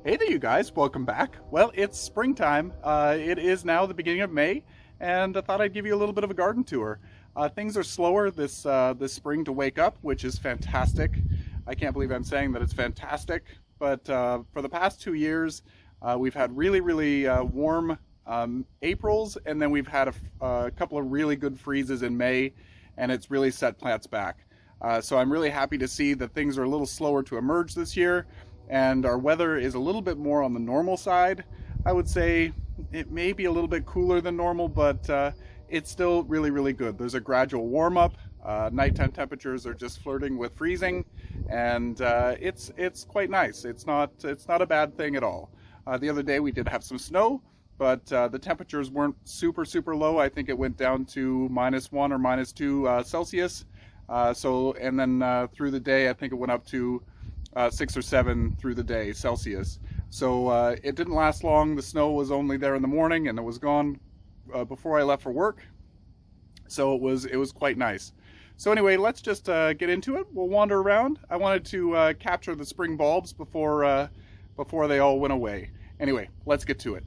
Hey there, you guys. Welcome back. Well, it's springtime. It is now the beginning of May, and I thought I'd give you a little bit of a garden tour. Things are slower this spring to wake up, which is fantastic. I can't believe I'm saying that it's fantastic, but for the past 2 years, we've had really warm Aprils, and then we've had a couple of really good freezes in May, and it's really set plants back. So I'm really happy to see that things are a little slower to emerge this year. And our weather is a little bit more on the normal side. I would say it may be a little bit cooler than normal, but it's still really good. There's a gradual warm up. Nighttime temperatures are just flirting with freezing, and it's quite nice. It's not a bad thing at all. The other day we did have some snow, but the temperatures weren't super low. I think it went down to -1 or -2 Celsius. And then through the day, I think it went up to 6 or 7 through the day Celsius. So it didn't last long. The snow was only there in the morning, and it was gone before I left for work. So it was quite nice. So anyway, let's just get into it. We'll wander around. I wanted to capture the spring bulbs before they all went away. Anyway, let's get to it.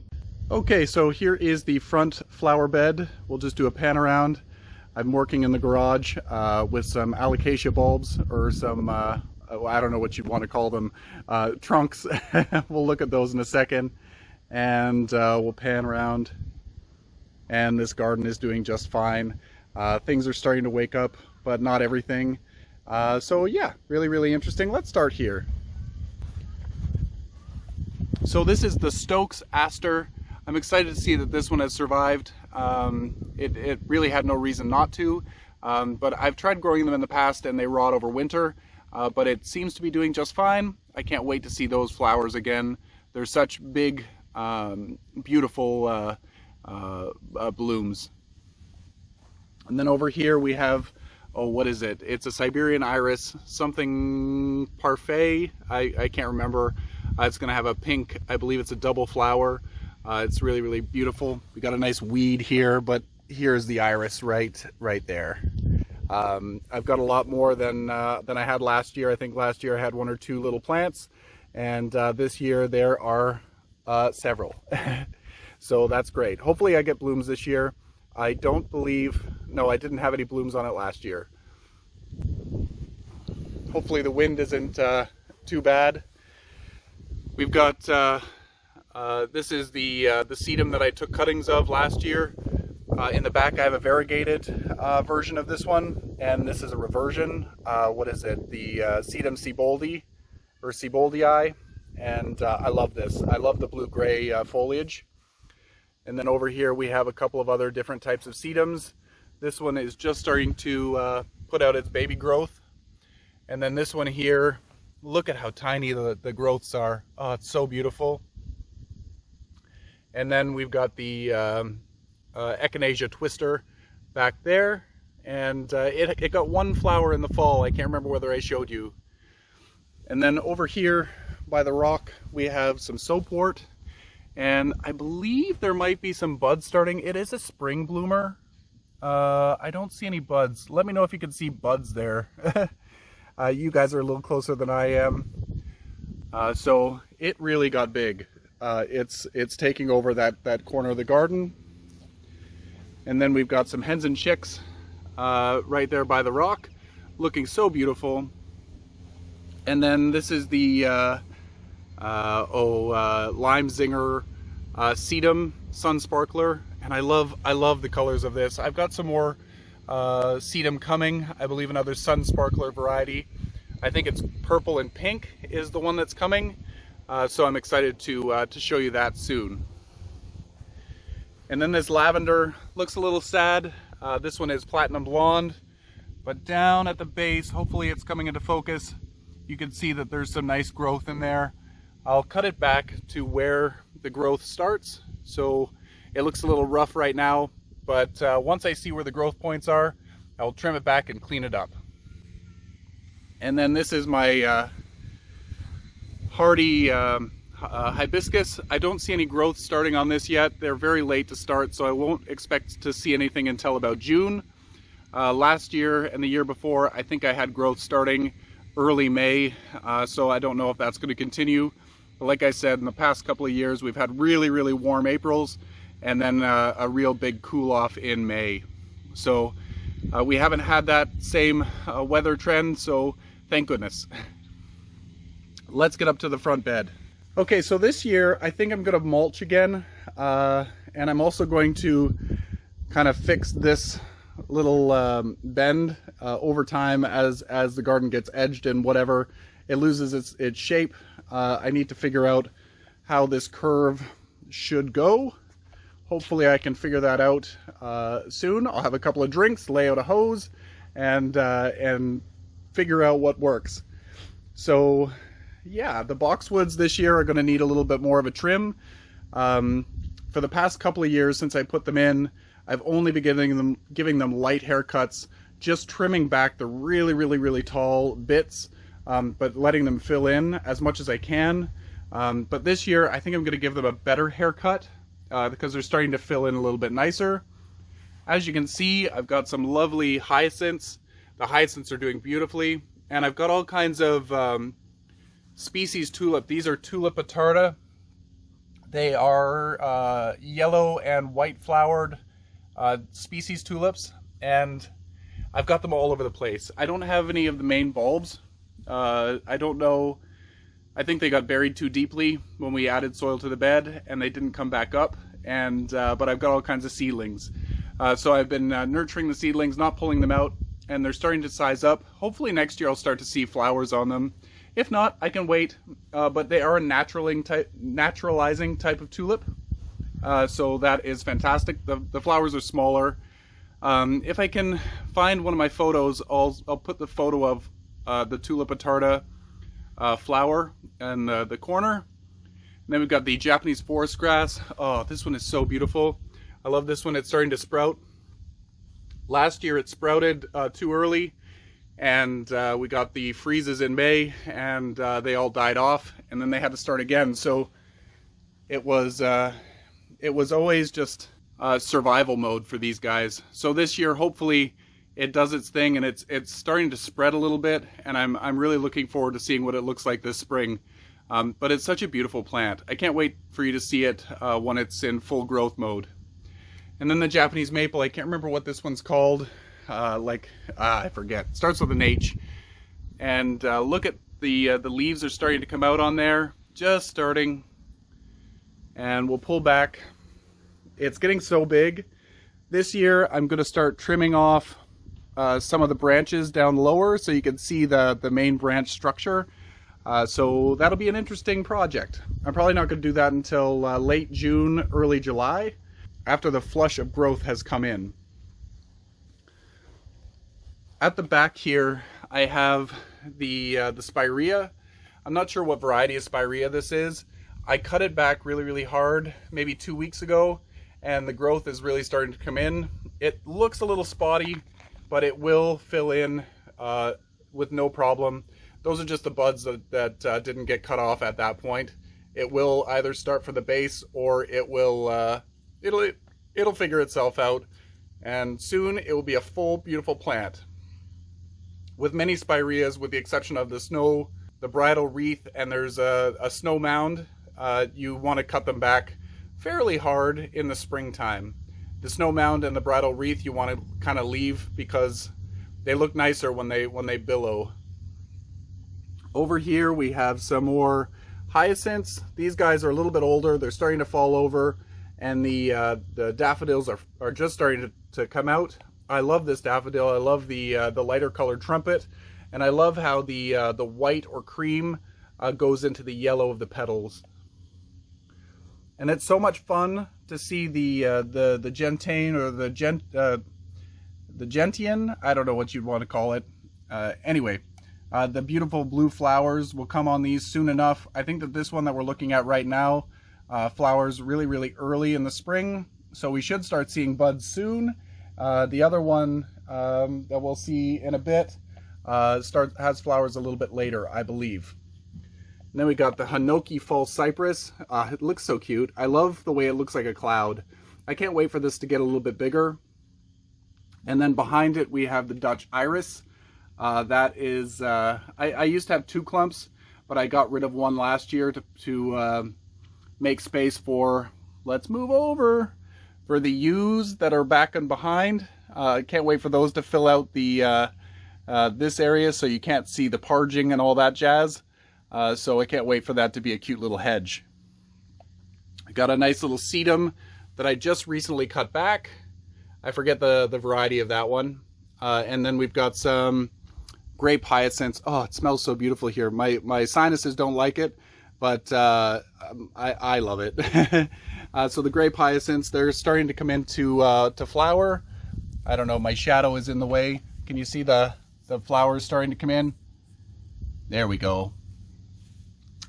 Okay, so here is the front flower bed. We'll just do a pan around. I'm working in the garage with some alocasia bulbs, or some I don't know what you'd want to call them, trunks. We'll look at those in a second, and we'll pan around. And this garden is doing just fine. Things are starting to wake up, but not everything. So yeah, really interesting. Let's start here. So this is the Stokes Aster. I'm excited to see that this one has survived. It really had no reason not to, but I've tried growing them in the past and they rot over winter. But it seems to be doing just fine. I can't wait to see those flowers again. They're such big, beautiful blooms. And then over here we have, oh, what is it? It's a Siberian Iris, something parfait. I can't remember. It's going to have a pink, I believe it's a double flower. It's really beautiful. We got a nice weed here, but here's the iris right there. I've got a lot more than I had last year. I think last year I had 1 or 2 little plants, and this year there are several. So that's great. Hopefully I get blooms this year. I don't believe, no, I didn't have any blooms on it last year. Hopefully the wind isn't too bad. We've got, this is the sedum that I took cuttings of last year. In the back I have a variegated version of this one, and this is a reversion. What is it? The Sedum Seboldii, or Seboldii, and I love this. I love the blue-gray foliage. And then over here we have a couple of other different types of sedums. This one is just starting to put out its baby growth. And then this one here, look at how tiny the growths are. Oh, it's so beautiful. And then we've got the Echinacea twister back there, and it got 1 flower in the fall. I can't remember whether I showed you. And then over here by the rock we have some soapwort, and I believe there might be some buds starting. It is a spring bloomer. I don't see any buds. Let me know if you can see buds there. You guys are a little closer than I am. So it really got big. It's taking over that corner of the garden. And then we've got some hens and chicks right there by the rock, looking so beautiful. And then this is the Lime Zinger Sedum Sun Sparkler, and I love the colors of this. I've got some more sedum coming. I believe another Sun Sparkler variety. I think it's purple and pink is the one that's coming. So I'm excited to show you that soon. And then this lavender looks a little sad. This one is platinum blonde, but down at the base, hopefully it's coming into focus, you can see that there's some nice growth in there. I'll cut it back to where the growth starts. So it looks a little rough right now, but once I see where the growth points are, I'll trim it back and clean it up. And then this is my Hearty Hibiscus. I don't see any growth starting on this yet. They're very late to start, so I won't expect to see anything until about June. Last year and the year before, I think I had growth starting early May, so I don't know if that's going to continue. Like I said, in the past couple of years, we've had really, really warm Aprils and then a real big cool off in May. So we haven't had that same weather trend, so thank goodness. Let's get up to the front bed. Okay, so this year I think I'm going to mulch again, and I'm also going to kind of fix this little bend over time as the garden gets edged and whatever, it loses its shape. I need to figure out how this curve should go. Hopefully I can figure that out soon. I'll have a couple of drinks, lay out a hose, and figure out what works. So yeah, the Boxwoods this year are going to need a little bit more of a trim. For the past couple of years since I put them in, I've only been giving them light haircuts, just trimming back the really tall bits, but letting them fill in as much as I can. But this year I think I'm going to give them a better haircut because they're starting to fill in a little bit nicer. As you can see, I've got some lovely hyacinths. The hyacinths are doing beautifully, and I've got all kinds of species tulip. These are Tulip Atarta. They are yellow and white flowered species tulips, and I've got them all over the place. I don't have any of the main bulbs. I don't know, I think they got buried too deeply when we added soil to the bed and they didn't come back up, and but I've got all kinds of seedlings. So I've been nurturing the seedlings, not pulling them out, and they're starting to size up. Hopefully next year I'll start to see flowers on them. If not, I can wait, but they are a naturalizing type of tulip, so that is fantastic. The flowers are smaller. If I can find one of my photos, I'll put the photo of the Tulip Atarta flower in the corner. And then we've got the Japanese forest grass. Oh, this one is so beautiful. I love this one. It's starting to sprout. Last year it sprouted too early, and we got the freezes in May, and they all died off, and then they had to start again. So it was always just survival mode for these guys. So this year, hopefully, it does its thing, and it's starting to spread a little bit, and I'm really looking forward to seeing what it looks like this spring. But it's such a beautiful plant. I can't wait for you to see it when it's in full growth mode. And then the Japanese maple, I can't remember what this one's called. I forget. It starts with an H. And look at the leaves are starting to come out on there, just starting. And we'll pull back. It's getting so big. This year I'm going to start trimming off some of the branches down lower so you can see the main branch structure. So that'll be an interesting project. I'm probably not going to do that until late June, early July, after the flush of growth has come in. At the back here, I have the Spirea. I'm not sure what variety of Spirea this is. I cut it back really hard maybe 2 weeks ago, and the growth is really starting to come in. It looks a little spotty, but it will fill in with no problem. Those are just the buds that didn't get cut off at that point. It will either start from the base, or it will it'll figure itself out, and soon it will be a full beautiful plant. With many Spireas, with the exception of the bridal wreath, and there's a snow mound, you want to cut them back fairly hard in the springtime. The snow mound and the bridal wreath you want to kind of leave because they look nicer when they billow. Over here we have some more hyacinths. These guys are a little bit older. They're starting to fall over, and the daffodils are just starting to come out. I love this daffodil. I love the lighter colored trumpet, and I love how the white or cream goes into the yellow of the petals. And it's so much fun to see the gentian or the gentian. I don't know what you'd want to call it. Anyway, the beautiful blue flowers will come on these soon enough. I think that this one that we're looking at right now flowers really early in the spring, so we should start seeing buds soon. The other one that we'll see in a bit has flowers a little bit later, I believe. And then we got the Hanoki false cypress. It looks so cute. I love the way it looks like a cloud. I can't wait for this to get a little bit bigger. And then behind it we have the Dutch iris. That is, I used to have 2 clumps, but I got rid of one last year to make space for, let's move over, for the yews that are back and behind. Can't wait for those to fill out the this area so you can't see the parging and all that jazz. So I can't wait for that to be a cute little hedge. I got a nice little sedum that I just recently cut back. I forget the variety of that one. And then we've got some Grape Hyacinths. Oh, it smells so beautiful here. My sinuses don't like it, but I love it. So the Grape Hyacinths, they're starting to come into to flower. I don't know, my shadow is in the way. Can you see the flowers starting to come in? There we go.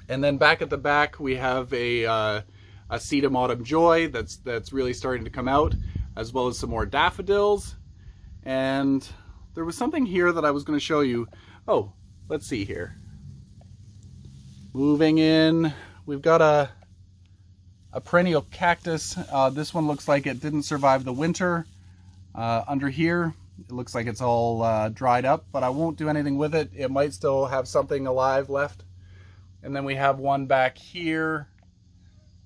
And then back at the back, we have a Sedum Autumn Joy that's really starting to come out, as well as some more daffodils. And there was something here that I was going to show you. Oh, let's see here. Moving in, we've got a perennial cactus. This one looks like it didn't survive the winter. Under here, it looks like it's all dried up, but I won't do anything with it. It might still have something alive left. And then we have one back here.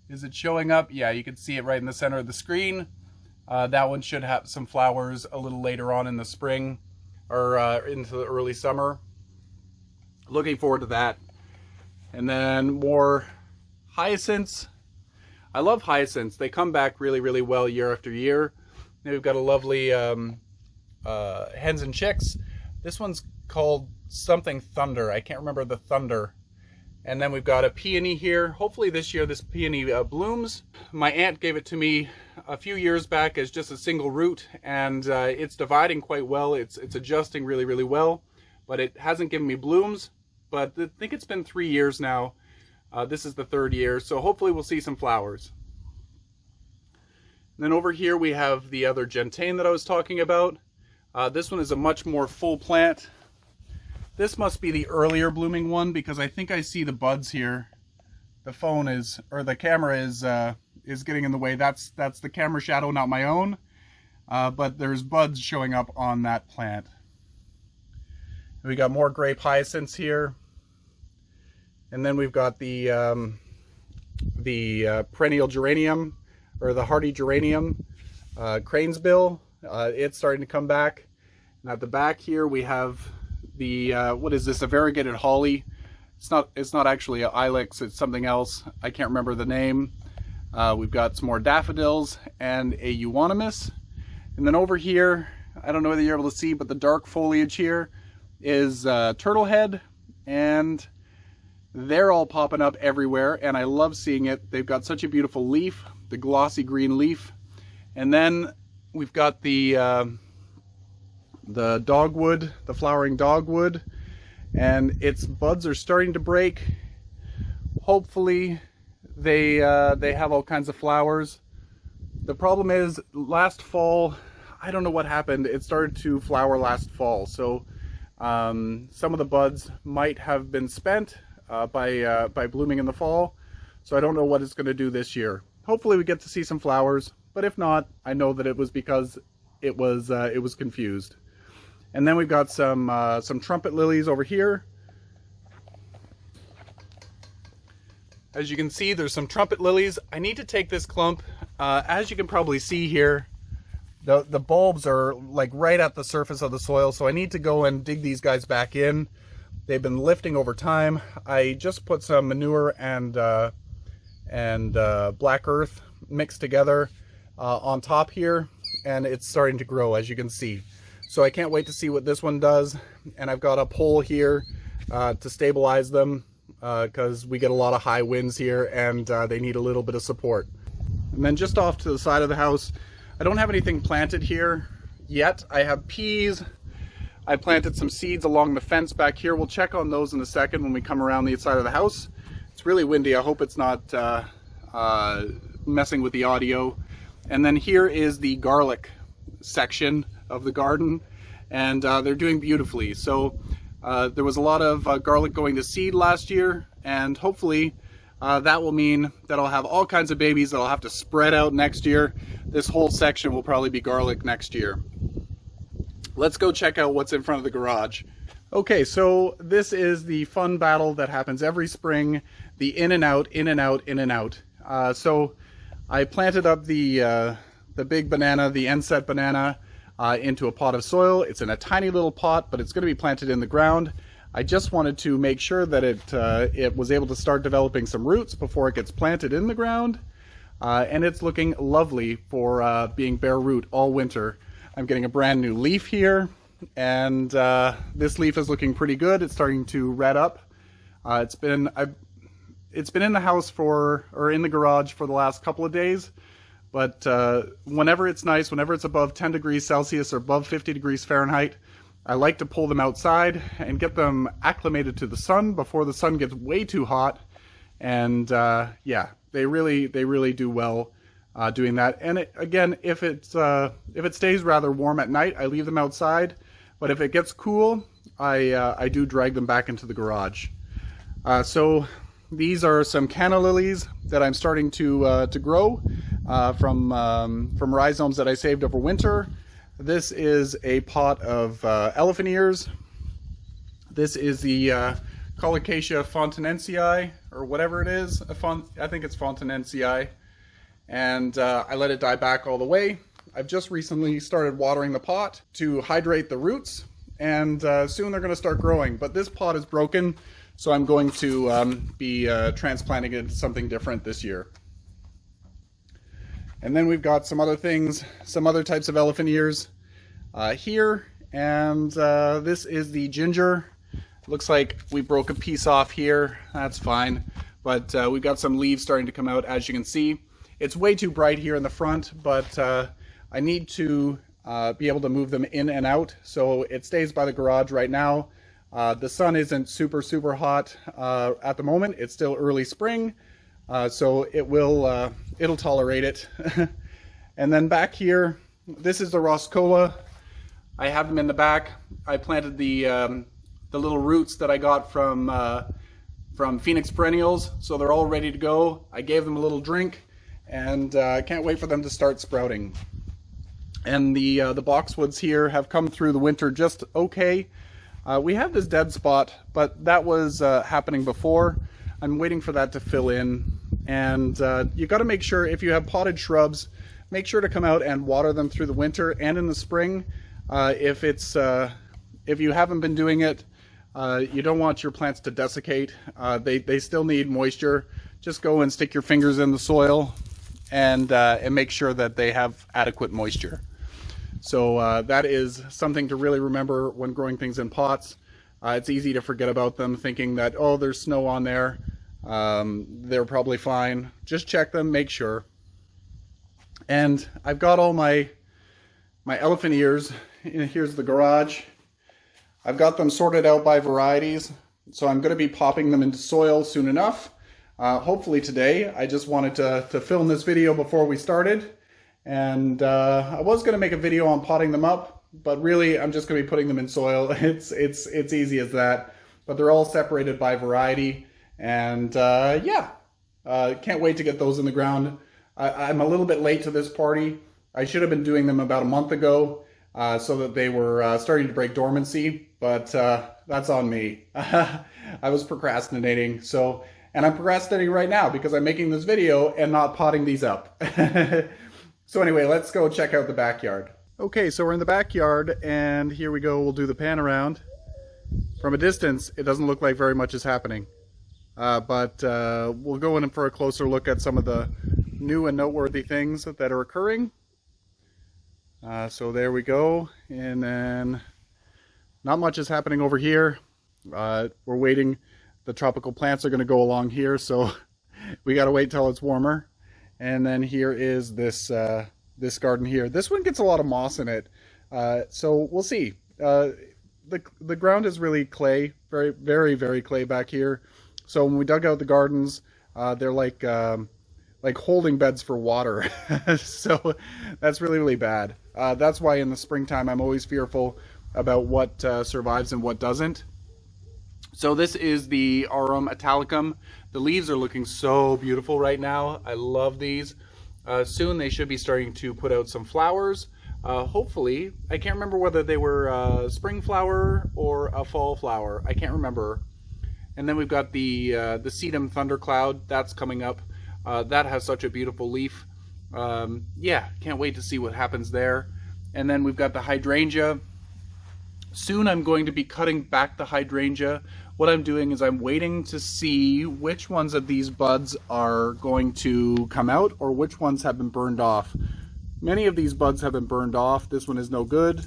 Is it showing up? Yeah, you can see it right in the center of the screen. That one should have some flowers a little later on in the spring or into the early summer. Looking forward to that. And then more hyacinths. I love hyacinths. They come back really, really well year after year. Then we've got a lovely hens and chicks. This one's called something Thunder. I can't remember the Thunder. And then we've got a peony here. Hopefully this year this peony blooms. My aunt gave it to me a few years back as just a single root, and it's dividing quite well. It's adjusting really, really well, but it hasn't given me blooms. But I think it's been 3 years now. This is the 3rd year, so hopefully we'll see some flowers. And then over here we have the other gentian that I was talking about. This one is a much more full plant. This must be the earlier blooming one because I think I see the buds here. The phone is, or the camera is getting in the way. That's the camera shadow, not my own. But there's buds showing up on that plant. We got more Grape Hyacinths here. And then we've got the perennial geranium, or the hardy geranium, cranesbill. It's starting to come back. And at the back here we have the what is this, a variegated holly. It's not actually an ilex, it's something else. I can't remember the name. We've got some more daffodils and a euonymus. And then over here, I don't know whether you're able to see, but the dark foliage here is turtlehead, and they're all popping up everywhere, and I love seeing it. They've got such a beautiful leaf, the glossy green leaf. And then we've got the dogwood, the flowering dogwood, and its buds are starting to break. Hopefully they have all kinds of flowers. The problem is last fall, I don't know what happened, it started to flower last fall, so some of the buds might have been spent by blooming in the fall, so I don't know what it's going to do this year. Hopefully we get to see some flowers, but if not, I know that it was because it was confused. And then we've got some trumpet lilies over here. As you can see, there's some trumpet lilies. I need to take this clump. As you can probably see here, the bulbs are like right at the surface of the soil, so I need to go and dig these guys back in. They've been lifting over time. I just put some manure and black earth mixed together on top here, and it's starting to grow, as you can see. So I can't wait to see what this one does. And I've got a pole here to stabilize them because we get a lot of high winds here, and they need a little bit of support. And then just off to the side of the house, I don't have anything planted here yet. I have peas. I planted some seeds along the fence back here. We'll check on those in a second when we come around the side of the house. It's really windy. I hope it's not messing with the audio. And then here is the garlic section of the garden, and they're doing beautifully. So there was a lot of garlic going to seed last year, and hopefully that will mean that I'll have all kinds of babies that I'll have to spread out next year. This whole section will probably be garlic next year. Let's go check out what's in front of the garage. Okay, so this is the fun battle that happens every spring, the in and out, in and out, in and out. So I planted up the big banana, the Nsaid Banana, into a pot of soil. It's in a tiny little pot, but it's going to be planted in the ground. I just wanted to make sure that it was able to start developing some roots before it gets planted in the ground. And it's looking lovely for being bare root all winter. I'm getting a brand new leaf here, and this leaf is looking pretty good. It's starting to red up. It's been in the house or in the garage for the last couple of days, but whenever it's nice, whenever it's above 10 degrees Celsius or above 50 degrees Fahrenheit, I like to pull them outside and get them acclimated to the sun before the sun gets way too hot. And yeah, they really do well doing that. And again, if it stays rather warm at night, I leave them outside. But if it gets cool, I do drag them back into the garage. So these are some Canna Lilies that I'm starting to grow from rhizomes that I saved over winter. This is a pot of elephant ears. This is the Colocasia fontanensii, or whatever it is. I think it's fontanensii. And I let it die back all the way. I've just recently started watering the pot to hydrate the roots, and soon they're going to start growing. But this pot is broken, so I'm going to be transplanting it into something different this year. And then we've got some other things, some other types of elephant ears here. And this is the ginger. Looks like we broke a piece off here. That's fine. But we've got some leaves starting to come out, as you can see. It's way too bright here in the front, but I need to be able to move them in and out. So it stays by the garage right now. The sun isn't super hot at the moment. It's still early spring. So it'll tolerate it. And then back here, this is the Roscola. I have them in the back. I planted the little roots that I got from Phoenix Perennials, so they're all ready to go. I gave them a little drink, and I can't wait for them to start sprouting. And the Boxwoods here have come through the winter just okay. We have this dead spot, but that was happening before. I'm waiting for that to fill in, and you got to make sure, if you have potted shrubs, make sure to come out and water them through the winter and in the spring. If you haven't been doing it, you don't want your plants to desiccate. They still need moisture. Just go and stick your fingers in the soil and make sure that they have adequate moisture. So that is something to really remember when growing things in pots. It's easy to forget about them, thinking that, oh, there's snow on there. They're probably fine. Just check them, make sure. And I've got all my elephant ears. Here's the garage. I've got them sorted out by varieties, so I'm going to be popping them into soil soon enough. Hopefully today. I just wanted to film this video before we started. And I was going to make a video on potting them up, but really I'm just going to be putting them in soil. It's easy as that. But they're all separated by variety. And yeah, can't wait to get those in the ground. I'm a little bit late to this party. I should have been doing them about a month ago so that they were starting to break dormancy, but that's on me. I was procrastinating. And I'm procrastinating right now because I'm making this video and not potting these up. So anyway, let's go check out the backyard. Okay, so we're in the backyard, and here we go. We'll do the pan around. From a distance, it doesn't look like very much is happening. But we'll go in for a closer look at some of the new and noteworthy things that are occurring. So there we go. And then not much is happening over here. We're waiting. The tropical plants are going to go along here, so we got to wait till it's warmer. And then here is this garden here. This one gets a lot of moss in it, so we'll see. The ground is really clay, very clay back here. So when we dug out the gardens, they're like holding beds for water. So that's really bad. That's why in the springtime I'm always fearful about what survives and what doesn't. So this is the Aurum Italicum. The leaves are looking so beautiful right now. I love these. Soon they should be starting to put out some flowers. Hopefully, I can't remember whether they were a spring flower or a fall flower. I can't remember. And then we've got the Sedum Thundercloud. That's coming up. That has such a beautiful leaf. Yeah, can't wait to see what happens there. And then we've got the hydrangea. Soon I'm going to be cutting back the hydrangea. What I'm doing is I'm waiting to see which ones of these buds are going to come out or which ones have been burned off. Many of these buds have been burned off. This one is no good.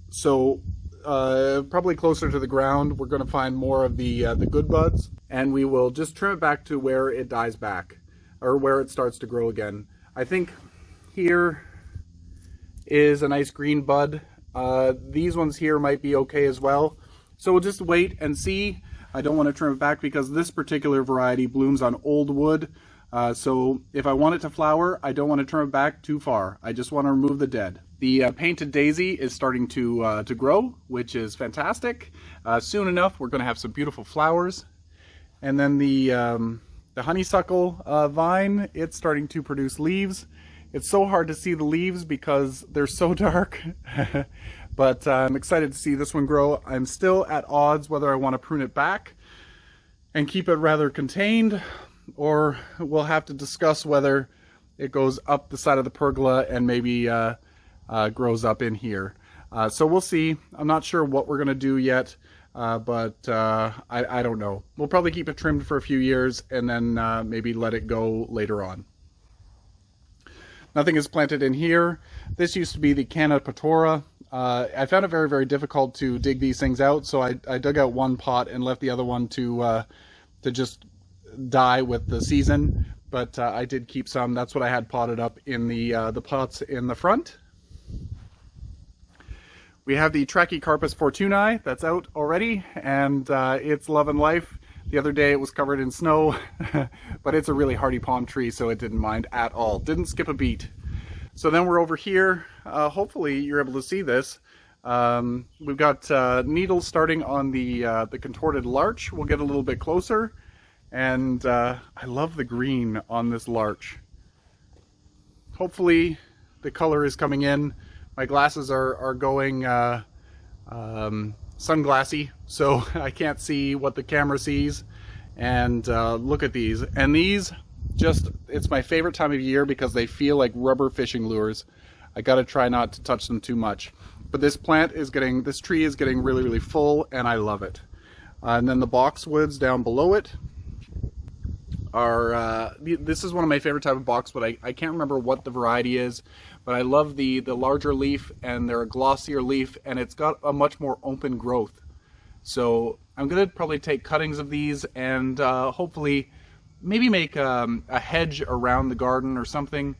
So probably closer to the ground, we're going to find more of the good buds, and we will just trim it back to where it dies back, or where it starts to grow again. I think here is a nice green bud. These ones here might be okay as well. So we'll just wait and see. I don't want to trim it back because this particular variety blooms on old wood. So if I want it to flower, I don't want to trim it back too far. I just want to remove the dead. The painted daisy is starting to grow, which is fantastic. Soon enough, we're going to have some beautiful flowers. And then the honeysuckle vine, it's starting to produce leaves. It's so hard to see the leaves because they're so dark. But I'm excited to see this one grow. I'm still at odds whether I want to prune it back and keep it rather contained, or we'll have to discuss whether it goes up the side of the pergola and maybe grows up in here. So we'll see. I'm not sure what we're going to do yet, but I don't know. We'll probably keep it trimmed for a few years and then maybe let it go later on. Nothing is planted in here. This used to be the Canna Lilies. I found it very, very difficult to dig these things out, so I dug out one pot and left the other one to just die with the season. But I did keep some. That's what I had potted up in the pots in the front. We have the Trachycarpus fortunei that's out already, and it's love and life. The other day it was covered in snow, but it's a really hardy palm tree, so it didn't mind at all. Didn't skip a beat. So then we're over here. Hopefully you're able to see this. We've got needles starting on the contorted larch. We'll get a little bit closer. And I love the green on this larch. Hopefully the color is coming in. My glasses are going sunglassy, so I can't see what the camera sees. And look at these. And these, it's my favorite time of year because they feel like rubber fishing lures. I gotta try not to touch them too much. But this tree is getting really, really full, and I love it. And then the boxwoods down below it are, this is one of my favorite type of boxwood. I can't remember what the variety is, but I love the larger leaf, and they're a glossier leaf, and it's got a much more open growth. So I'm gonna probably take cuttings of these and hopefully maybe make a hedge around the garden or something,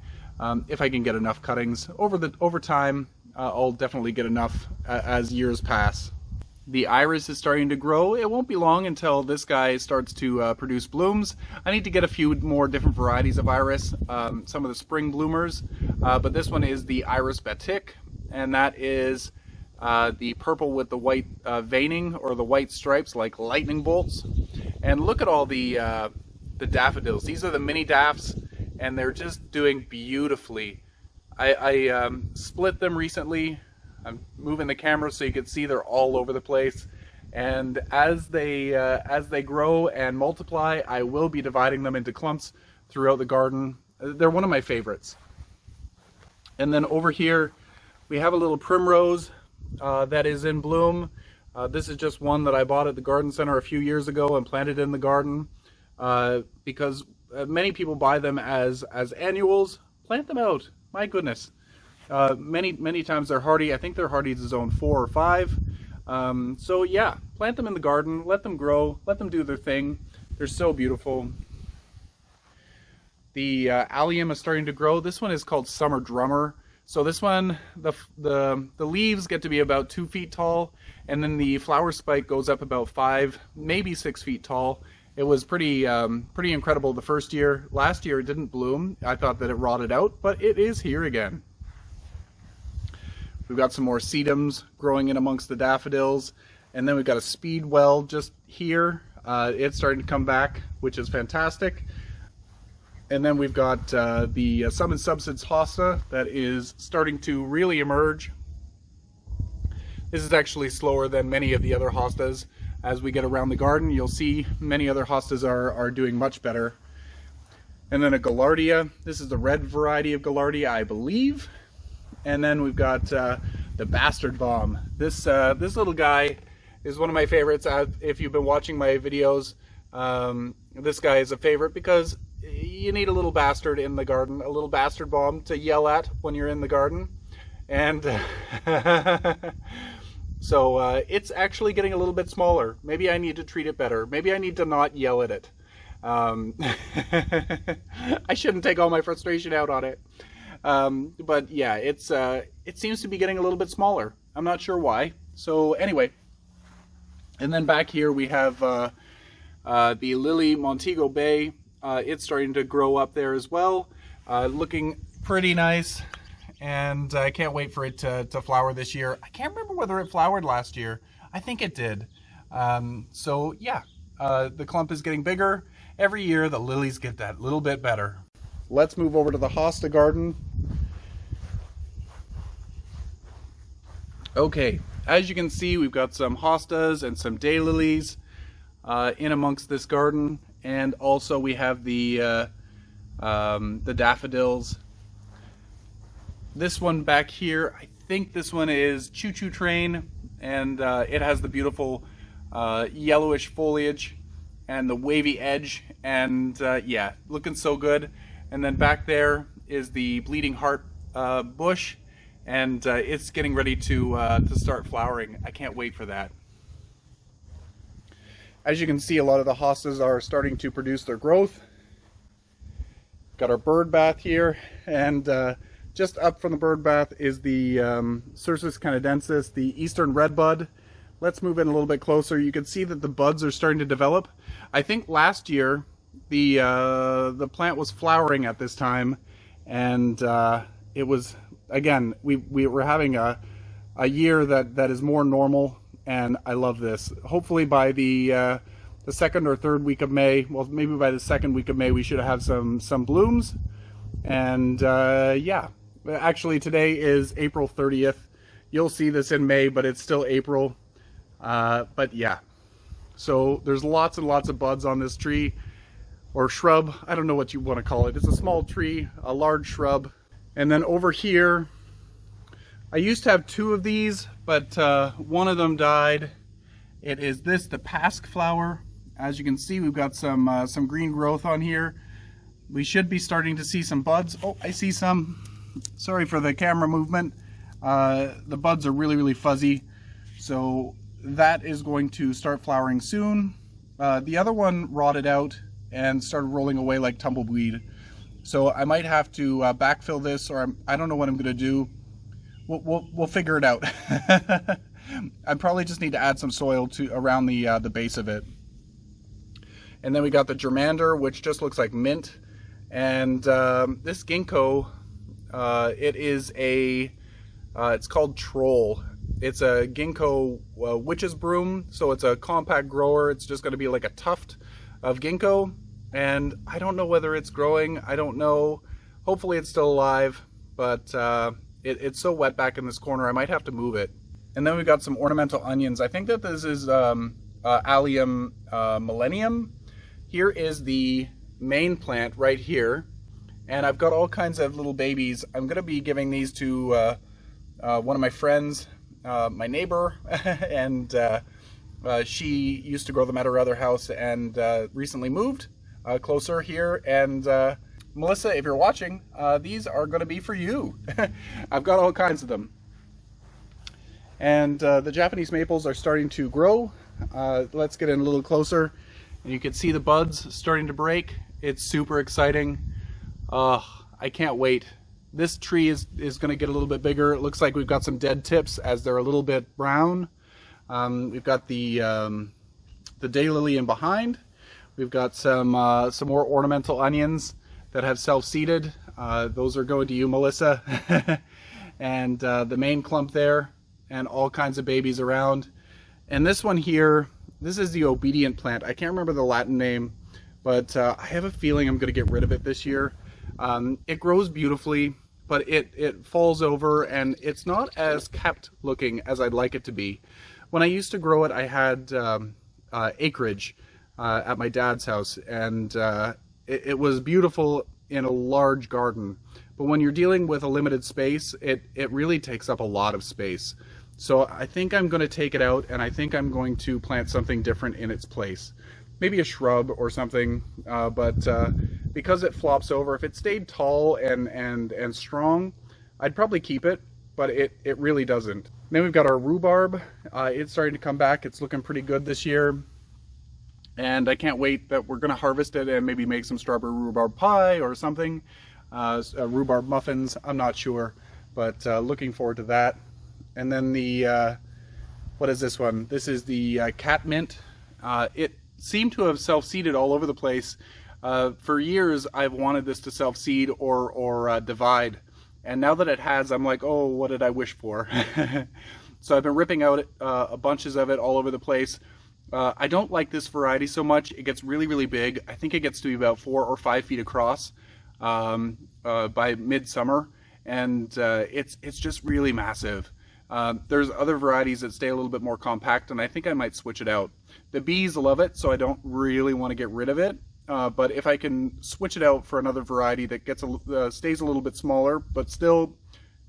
if I can get enough cuttings. Over time, I'll definitely get enough as years pass. The iris is starting to grow. It won't be long until this guy starts to produce blooms. I need to get a few more different varieties of iris, some of the spring bloomers, but this one is the Iris Batik, and that is the purple with the white veining, or the white stripes like lightning bolts. And look at all the daffodils. These are the mini daffs, and they're just doing beautifully. I split them recently. I'm moving the camera so you can see they're all over the place. And as they grow and multiply, I will be dividing them into clumps throughout the garden. They're one of my favorites. And then over here, we have a little primrose that is in bloom. This is just one that I bought at the garden center a few years ago and planted in the garden because many people buy them as annuals. Plant them out. My goodness. Many times they're hardy. I think they're hardy to zone 4 or 5. So yeah, plant them in the garden, let them grow, let them do their thing. They're so beautiful. The allium is starting to grow. This one is called Summer Drummer. So this one, the leaves get to be about 2 feet tall, and then the flower spike goes up about 5, maybe 6 feet tall. It was pretty incredible the first year. Last year it didn't bloom. I thought that it rotted out, but it is here again. We've got some more sedums growing in amongst the daffodils, and then we've got a speedwell just here. It's starting to come back, which is fantastic. And then we've got the Sum and Substance Hosta that is starting to really emerge. This is actually slower than many of the other hostas. As we get around the garden, you'll see many other hostas are doing much better. And then a Gaillardia. This is the red variety of Gaillardia, I believe. And then we've got the Bastard Bomb. This little guy is one of my favorites. If you've been watching my videos, this guy is a favorite because you need a little bastard in the garden, a little bastard bomb to yell at when you're in the garden. And so it's actually getting a little bit smaller. Maybe I need to treat it better. Maybe I need to not yell at it. I shouldn't take all my frustration out on it. But yeah, it seems to be getting a little bit smaller. I'm not sure why. So anyway, and then back here we have the Lily Montego Bay. It's starting to grow up there as well, looking pretty nice. And I can't wait for it to flower this year. I can't remember whether it flowered last year. I think it did. So yeah, the clump is getting bigger. Every year the lilies get that little bit better. Let's move over to the Hosta garden. Okay, as you can see, we've got some hostas and some daylilies in amongst this garden. And also we have the daffodils. This one back here, I think this one is Choo Choo Train, and it has the beautiful yellowish foliage and the wavy edge, and yeah, looking so good. And then back there is the Bleeding Heart bush, and it's getting ready to start flowering. I can't wait for that. As you can see, a lot of the hostas are starting to produce their growth. Got our bird bath here, and just up from the bird bath is the Cercis canadensis, the eastern redbud. Let's move in a little bit closer. You can see that the buds are starting to develop. I think last year the plant was flowering at this time, and it was, again, we were having a year that is more normal, and I love this. Hopefully by the second or third week of May, well, maybe by the second week of May, we should have some blooms. And yeah. Actually, today is April 30th. You'll see this in May, but it's still April. But yeah, so there's lots and lots of buds on this tree or shrub. I don't know what you want to call it. It's a small tree, a large shrub. And then over here, I used to have two of these, but one of them died. It is this, the pasque flower. As you can see, we've got some green growth on here. We should be starting to see some buds. Oh, I see some. Sorry for the camera movement. The buds are really, really fuzzy. So that is going to start flowering soon. The other one rotted out and started rolling away like tumbleweed. So I might have to backfill this, or I don't know what I'm going to do. We'll figure it out. I probably just need to add some soil to around the base of it. And then we got the germander, which just looks like mint. And this ginkgo, it is it's called Troll. It's a ginkgo witch's broom, so it's a compact grower. It's just going to be like a tuft of ginkgo, and I don't know whether it's growing. I don't know. Hopefully it's still alive, but it's so wet back in this corner, I might have to move it. And then we got some ornamental onions. I think that this is Allium millennium. Here is the main plant right here. And I've got all kinds of little babies. I'm going to be giving these to one of my friends, my neighbor, and she used to grow them at her other house and recently moved closer here. And Melissa, if you're watching, these are going to be for you. I've got all kinds of them. And the Japanese maples are starting to grow. Let's get in a little closer. And you can see the buds starting to break. It's super exciting. I can't wait. This tree is going to get a little bit bigger. It looks like we've got some dead tips as they're a little bit brown. We've got the daylily in behind. We've got some more ornamental onions that have self-seeded. Those are going to you, Melissa. And the main clump there, and all kinds of babies around. And this one here, this is the obedient plant. I can't remember the Latin name, but I have a feeling I'm going to get rid of it this year. It grows beautifully, but it falls over and it's not as kept looking as I'd like it to be. When I used to grow it, I had acreage at my dad's house, and it was beautiful in a large garden. But when you're dealing with a limited space, it really takes up a lot of space. So I think I'm going to take it out, and I think I'm going to plant something different in its place. Maybe a shrub or something, but because it flops over, if it stayed tall and strong, I'd probably keep it, but it really doesn't. Then we've got our rhubarb. It's starting to come back. It's looking pretty good this year. And I can't wait that we're going to harvest it and maybe make some strawberry rhubarb pie or something. Rhubarb muffins, I'm not sure, but looking forward to that. And then the, what is this one? This is the cat mint. It seemed to have self-seeded all over the place. For years, I've wanted this to self-seed or divide. And now that it has, I'm like, oh, what did I wish for? So I've been ripping out bunches of it all over the place. I don't like this variety so much. It gets really, really big. I think it gets to be about 4 or 5 feet across by midsummer, and it's just really massive. There's other varieties that stay a little bit more compact, and I think I might switch it out. The bees love it, so I don't really want to get rid of it. But if I can switch it out for another variety that gets stays a little bit smaller, but still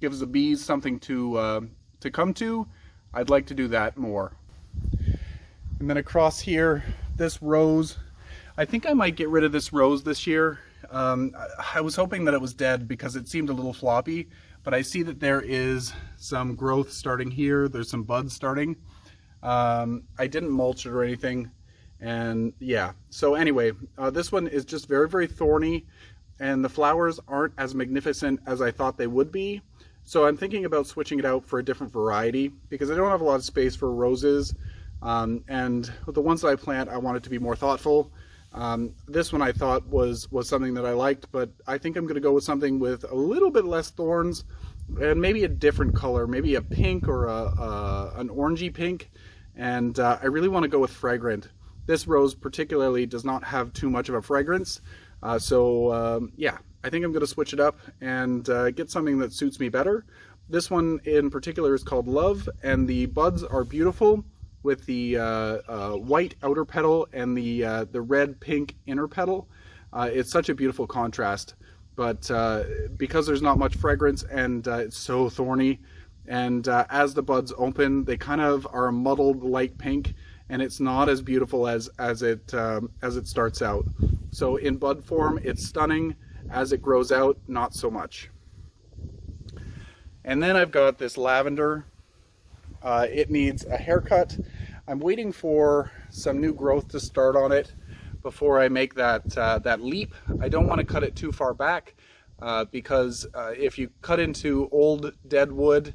gives the bees something to come to, I'd like to do that more. And then across here, this rose, I think I might get rid of this rose this year. I was hoping that it was dead because it seemed a little floppy, but I see that there is some growth starting here. There's some buds starting. I didn't mulch it or anything, and yeah. So anyway, this one is just very, very thorny, and the flowers aren't as magnificent as I thought they would be. So I'm thinking about switching it out for a different variety because I don't have a lot of space for roses. And with the ones that I plant, I want it to be more thoughtful. This one I thought was something that I liked, but I think I'm going to go with something with a little bit less thorns and maybe a different color, maybe a pink or an orangey pink. And I really want to go with fragrant. This rose particularly does not have too much of a fragrance. Yeah, I think I'm going to switch it up and get something that suits me better. This one in particular is called Love, and the buds are beautiful, with the white outer petal and the red-pink inner petal. It's such a beautiful contrast, but because there's not much fragrance and it's so thorny, and as the buds open, they kind of are a muddled light pink, and it's not as beautiful as it starts out. So in bud form, it's stunning. As it grows out, not so much. And then I've got this lavender. It needs a haircut. I'm waiting for some new growth to start on it before I make that leap. I don't want to cut it too far back because if you cut into old dead wood,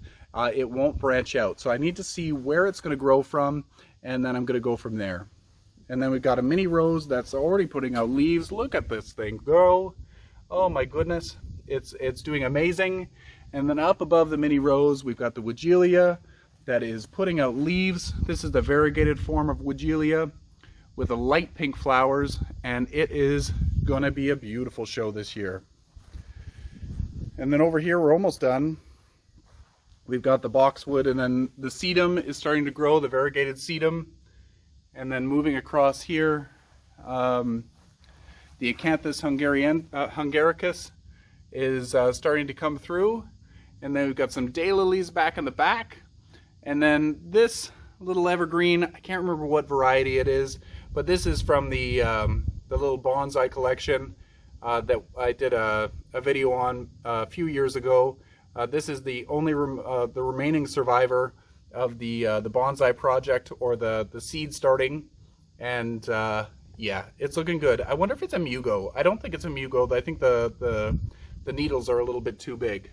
it won't branch out. So I need to see where it's going to grow from, and then I'm going to go from there. And then we've got a mini rose that's already putting out leaves. Look at this thing go. Oh my goodness, it's doing amazing. And then up above the mini rose, we've got the Weigela that is putting out leaves. This is the variegated form of Weigela with the light pink flowers, and it is gonna be a beautiful show this year. And then over here, we're almost done. We've got the boxwood, and then the sedum is starting to grow, the variegated sedum. And then moving across here, the Acanthus hungaricus is starting to come through. And then we've got some daylilies back in the back. And then this little evergreen, I can't remember what variety it is, but this is from the little bonsai collection that I did a video on a few years ago. This is the only the remaining survivor of the bonsai project, or the seed starting, and yeah, it's looking good. I wonder if it's a Mugo. I don't think it's a Mugo. I think the needles are a little bit too big.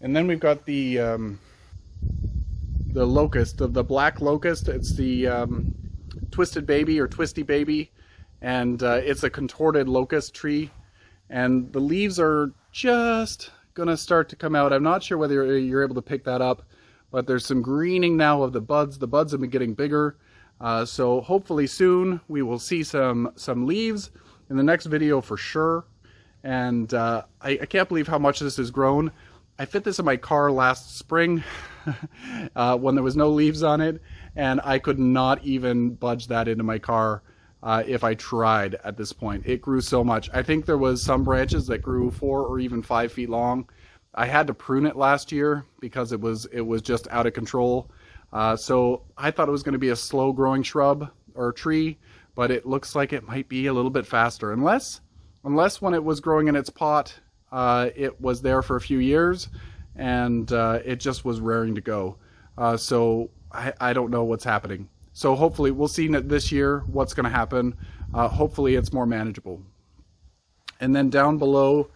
And then we've got the locust, the black locust. It's the twisted baby or twisty baby, and it's a contorted locust tree, and the leaves are just gonna start to come out. I'm not sure whether you're able to pick that up, but there's some greening now of the buds. The buds have been getting bigger. So hopefully soon we will see some leaves in the next video for sure. And I can't believe how much this has grown. I fit this in my car last spring when there was no leaves on it, and I could not even budge that into my car if I tried at this point. It grew so much. I think there was some branches that grew 4 or even 5 feet long. I had to prune it last year because it was just out of control. So I thought it was going to be a slow growing shrub or tree, but it looks like it might be a little bit faster, unless when it was growing in its pot, it was there for a few years and it just was raring to go. So I don't know what's happening. So hopefully we'll see this year what's going to happen. Hopefully it's more manageable. And then down below,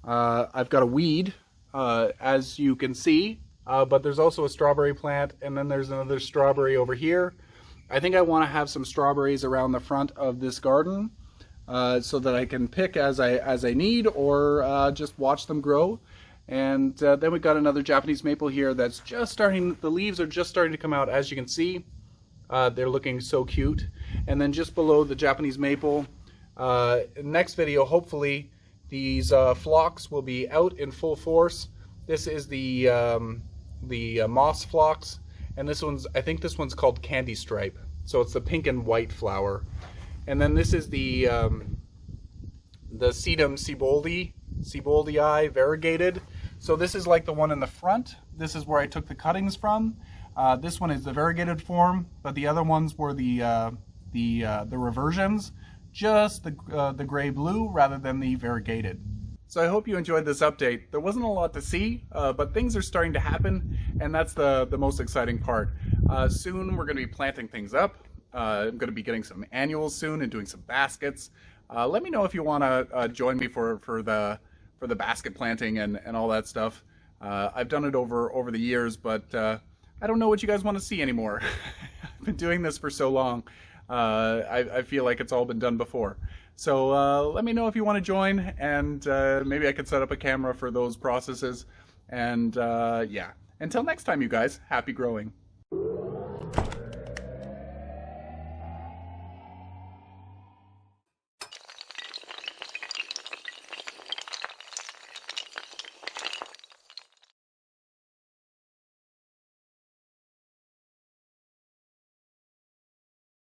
I've got a weed, as you can see, but there's also a strawberry plant, and then there's another strawberry over here. I think I want to have some strawberries around the front of this garden, so that I can pick as I need, or just watch them grow. And then we've got another Japanese maple here that's just starting, the leaves are just starting to come out, as you can see. They're looking so cute. And then just below the Japanese maple, next video, hopefully, these phlox will be out in full force. This is the moss phlox, and I think this one's called Candy Stripe. So it's the pink and white flower. And then this is the Sedum Thundercloud variegated. So this is like the one in the front. This is where I took the cuttings from. This one is the variegated form, but the other ones were the reversions, just the gray blue rather than the variegated. So I hope you enjoyed this update. There wasn't a lot to see, but things are starting to happen, and that's the most exciting part. Soon we're going to be planting things up. I'm going to be getting some annuals soon and doing some baskets. Let me know if you want to join me for the basket planting and all that stuff. I've done it over the years, but I don't know what you guys want to see anymore. I've been doing this for so long. I feel like it's all been done before. So let me know if you want to join, and maybe I could set up a camera for those processes. And yeah, until next time, you guys, happy growing.